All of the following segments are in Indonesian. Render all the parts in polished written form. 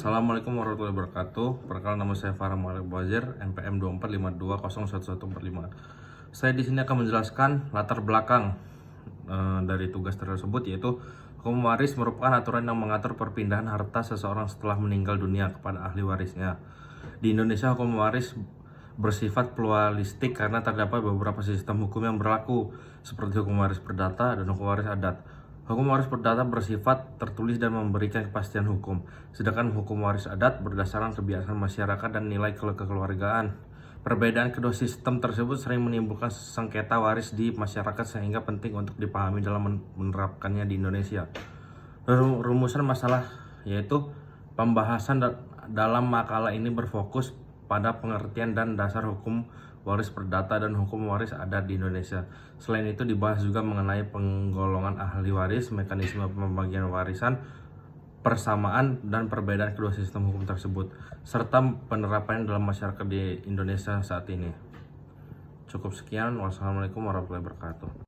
Assalamualaikum warahmatullahi wabarakatuh. Perkenalkan, nama saya Farah Malik Bazir, NPM 2452011145. Saya di sini akan menjelaskan latar belakang dari tugas tersebut, yaitu hukum waris merupakan aturan yang mengatur perpindahan harta seseorang setelah meninggal dunia kepada ahli warisnya. Di Indonesia, hukum waris bersifat pluralistik karena terdapat beberapa sistem hukum yang berlaku, seperti hukum waris perdata dan hukum waris adat. Hukum waris perdata bersifat tertulis dan memberikan kepastian hukum, sedangkan hukum waris adat berdasarkan kebiasaan masyarakat dan nilai kekeluargaan. Perbedaan kedua sistem tersebut sering menimbulkan sengketa waris di masyarakat, sehingga penting untuk dipahami dalam menerapkannya di Indonesia. Rumusan masalah yaitu pembahasan dalam makalah ini berfokus pada pengertian dan dasar hukum waris perdata dan hukum waris adat di Indonesia. Selain itu dibahas juga mengenai penggolongan ahli waris, mekanisme pembagian warisan, persamaan dan perbedaan kedua sistem hukum tersebut, serta penerapannya dalam masyarakat di Indonesia saat ini. Cukup sekian. Wassalamualaikum warahmatullahi wabarakatuh.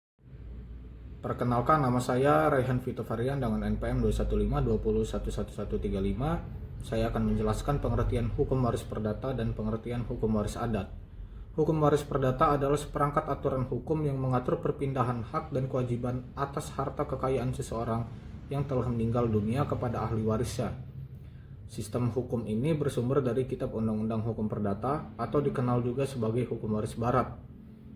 Perkenalkan, nama saya Raihan Vito Varian dengan NPM 21520111135. Saya akan menjelaskan pengertian hukum waris perdata dan pengertian hukum waris adat. Hukum waris perdata adalah seperangkat aturan hukum yang mengatur perpindahan hak dan kewajiban atas harta kekayaan seseorang yang telah meninggal dunia kepada ahli warisnya. Sistem hukum ini bersumber dari Kitab Undang-Undang Hukum Perdata atau dikenal juga sebagai Hukum Waris Barat.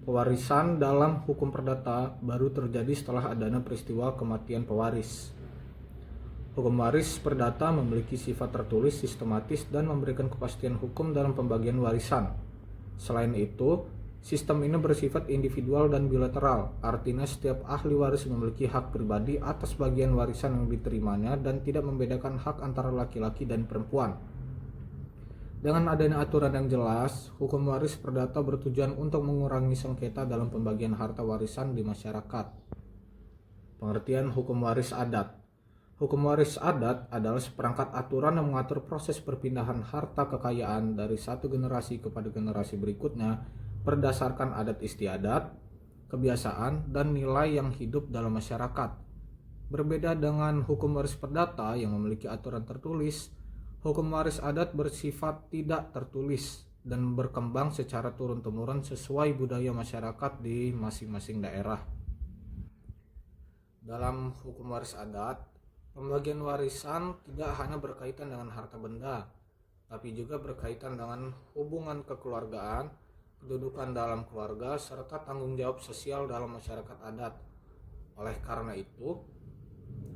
Pewarisan dalam hukum perdata baru terjadi setelah adanya peristiwa kematian pewaris. Hukum waris perdata memiliki sifat tertulis, sistematis, dan memberikan kepastian hukum dalam pembagian warisan. Selain itu, sistem ini bersifat individual dan bilateral, artinya setiap ahli waris memiliki hak pribadi atas bagian warisan yang diterimanya dan tidak membedakan hak antara laki-laki dan perempuan. Dengan adanya aturan yang jelas, hukum waris perdata bertujuan untuk mengurangi sengketa dalam pembagian harta warisan di masyarakat. Pengertian hukum waris adat. Hukum waris adat adalah seperangkat aturan yang mengatur proses perpindahan harta kekayaan dari satu generasi kepada generasi berikutnya berdasarkan adat istiadat, kebiasaan, dan nilai yang hidup dalam masyarakat. Berbeda dengan hukum waris perdata yang memiliki aturan tertulis, hukum waris adat bersifat tidak tertulis dan berkembang secara turun-temurun sesuai budaya masyarakat di masing-masing daerah. Dalam hukum waris adat, pembagian warisan tidak hanya berkaitan dengan harta benda, tapi juga berkaitan dengan hubungan kekeluargaan, kedudukan dalam keluarga, serta tanggung jawab sosial dalam masyarakat adat. Oleh karena itu,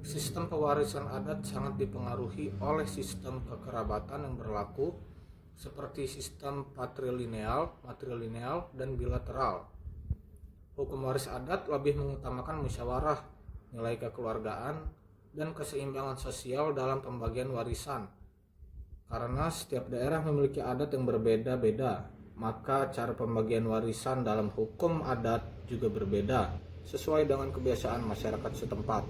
sistem pewarisan adat sangat dipengaruhi oleh sistem kekerabatan yang berlaku, seperti sistem patrilineal, matrilineal, dan bilateral. Hukum waris adat lebih mengutamakan musyawarah, nilai kekeluargaan, dan keseimbangan sosial dalam pembagian warisan. Karena setiap daerah memiliki adat yang berbeda-beda, maka cara pembagian warisan dalam hukum adat juga berbeda, sesuai dengan kebiasaan masyarakat setempat.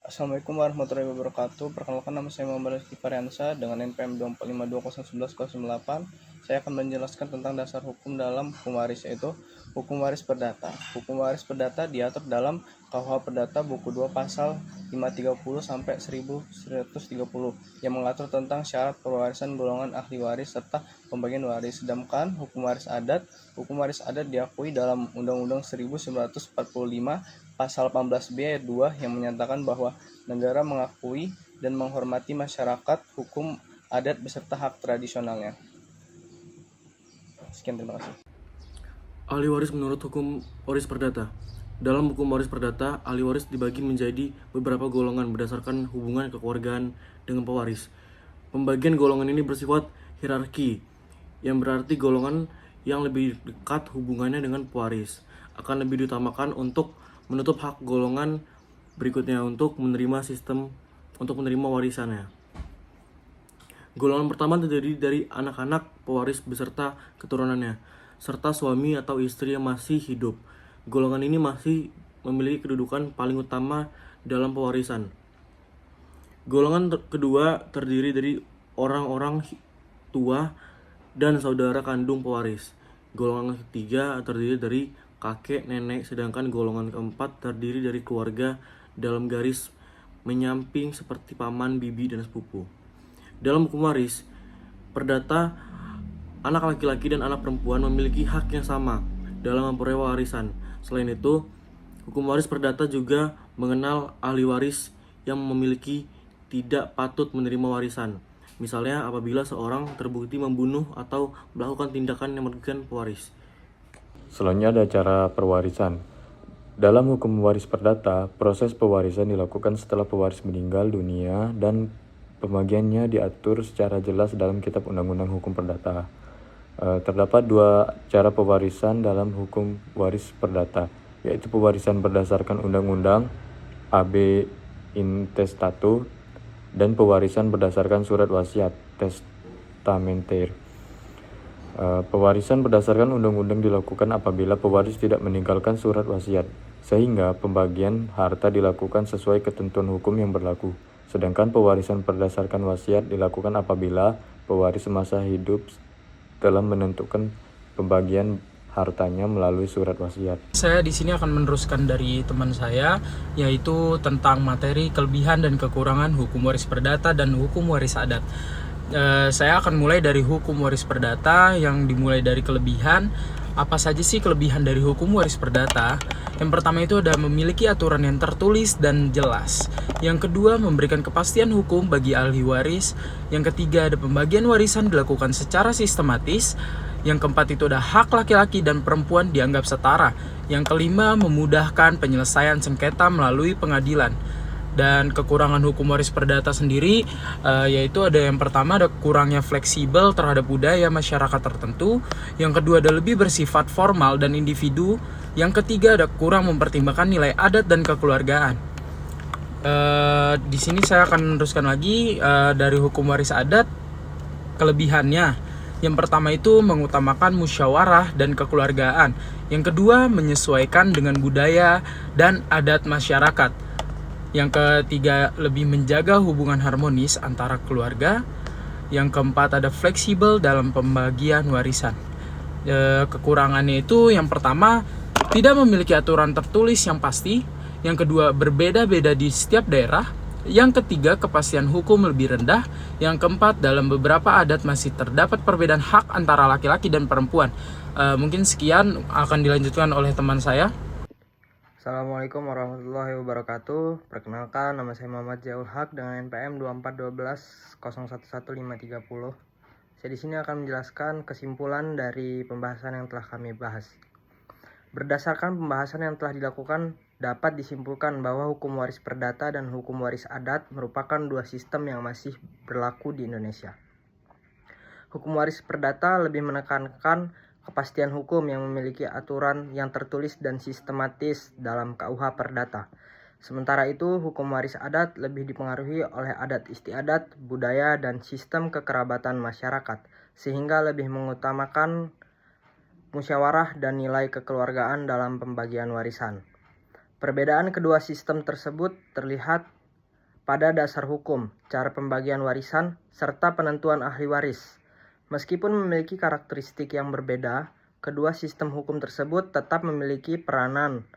Assalamualaikum warahmatullahi wabarakatuh. Perkenalkan, nama saya Muhammad Rizky Variansa dengan NPM 245201108. Saya akan menjelaskan tentang dasar hukum dalam hukum waris, yaitu hukum waris perdata. Hukum waris perdata diatur dalam KUH Perdata buku 2 pasal 530 sampai 1130 yang mengatur tentang syarat pewarisan golongan ahli waris serta pembagian waris. Sedangkan hukum waris adat diakui dalam Undang-Undang 1945 pasal 18B ayat 2 yang menyatakan bahwa negara mengakui dan menghormati masyarakat hukum adat beserta hak tradisionalnya. Sekian, terima kasih. Ahli waris menurut hukum waris perdata. Dalam hukum waris perdata, ahli waris dibagi menjadi beberapa golongan berdasarkan hubungan kekeluargaan dengan pewaris. Pembagian golongan ini bersifat hierarki, yang berarti golongan yang lebih dekat hubungannya dengan pewaris akan lebih diutamakan untuk menutup hak golongan berikutnya untuk menerima warisannya. Golongan pertama terdiri dari anak-anak pewaris beserta keturunannya, serta suami atau istri yang masih hidup. Golongan ini masih memiliki kedudukan paling utama dalam pewarisan. Golongan kedua terdiri dari orang-orang tua dan saudara kandung pewaris. Golongan ketiga terdiri dari kakek, nenek, sedangkan golongan keempat terdiri dari keluarga dalam garis menyamping seperti paman, bibi, dan sepupu. Dalam hukum waris perdata, anak laki-laki dan anak perempuan memiliki hak yang sama dalam memperoleh warisan. Selain itu, hukum waris perdata juga mengenal ahli waris yang memiliki tidak patut menerima warisan. Misalnya apabila seorang terbukti membunuh atau melakukan tindakan yang merugikan pewaris. Selanjutnya ada cara pewarisan. Dalam hukum waris perdata, proses pewarisan dilakukan setelah pewaris meninggal dunia dan pembagiannya diatur secara jelas dalam Kitab Undang-Undang Hukum Perdata. Terdapat dua cara pewarisan dalam hukum waris perdata, yaitu pewarisan berdasarkan undang-undang AB intestato dan pewarisan berdasarkan surat wasiat testamenter. Pewarisan berdasarkan undang-undang dilakukan apabila pewaris tidak meninggalkan surat wasiat, sehingga pembagian harta dilakukan sesuai ketentuan hukum yang berlaku. Sedangkan pewarisan berdasarkan wasiat dilakukan apabila pewaris semasa hidup telah menentukan pembagian hartanya melalui surat wasiat. Saya di sini akan meneruskan dari teman saya, yaitu tentang materi kelebihan dan kekurangan hukum waris perdata dan hukum waris adat. Saya akan mulai dari hukum waris perdata yang dimulai dari kelebihan. Apa saja sih kelebihan dari hukum waris perdata? Yang pertama itu ada memiliki aturan yang tertulis dan jelas. Yang kedua, memberikan kepastian hukum bagi ahli waris. Yang ketiga, ada pembagian warisan dilakukan secara sistematis. Yang keempat itu ada hak laki-laki dan perempuan dianggap setara. Yang kelima, memudahkan penyelesaian sengketa melalui pengadilan. Dan kekurangan hukum waris perdata sendiri yaitu ada yang pertama ada kurangnya fleksibel terhadap budaya masyarakat tertentu. Yang kedua ada lebih bersifat formal dan individu. Yang ketiga ada kurang mempertimbangkan nilai adat dan kekeluargaan. Di sini saya akan meneruskan lagi dari hukum waris adat kelebihannya. Yang pertama itu mengutamakan musyawarah dan kekeluargaan. Yang kedua menyesuaikan dengan budaya dan adat masyarakat. Yang ketiga lebih menjaga hubungan harmonis antara keluarga. Yang keempat ada fleksibel dalam pembagian warisan. Kekurangannya itu yang pertama tidak memiliki aturan tertulis yang pasti. Yang kedua berbeda-beda di setiap daerah. Yang ketiga kepastian hukum lebih rendah. Yang keempat dalam beberapa adat masih terdapat perbedaan hak antara laki-laki dan perempuan. Mungkin sekian akan dilanjutkan oleh teman saya. Assalamualaikum warahmatullahi wabarakatuh. Perkenalkan, nama saya Muhammad Ziaul Haq dengan NPM 241211530. Saya di sini akan menjelaskan kesimpulan dari pembahasan yang telah kami bahas. Berdasarkan pembahasan yang telah dilakukan, dapat disimpulkan bahwa hukum waris perdata dan hukum waris adat merupakan dua sistem yang masih berlaku di Indonesia. Hukum waris perdata lebih menekankan kepastian hukum yang memiliki aturan yang tertulis dan sistematis dalam KUH Perdata. Sementara itu, hukum waris adat lebih dipengaruhi oleh adat istiadat, budaya, dan sistem kekerabatan masyarakat, sehingga lebih mengutamakan musyawarah dan nilai kekeluargaan dalam pembagian warisan. Perbedaan kedua sistem tersebut terlihat pada dasar hukum, cara pembagian warisan, serta penentuan ahli waris. Meskipun memiliki karakteristik yang berbeda, kedua sistem hukum tersebut tetap memiliki peranan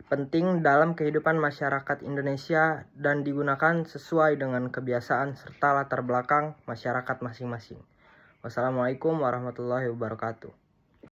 penting dalam kehidupan masyarakat Indonesia dan digunakan sesuai dengan kebiasaan serta latar belakang masyarakat masing-masing. Wassalamualaikum warahmatullahi wabarakatuh.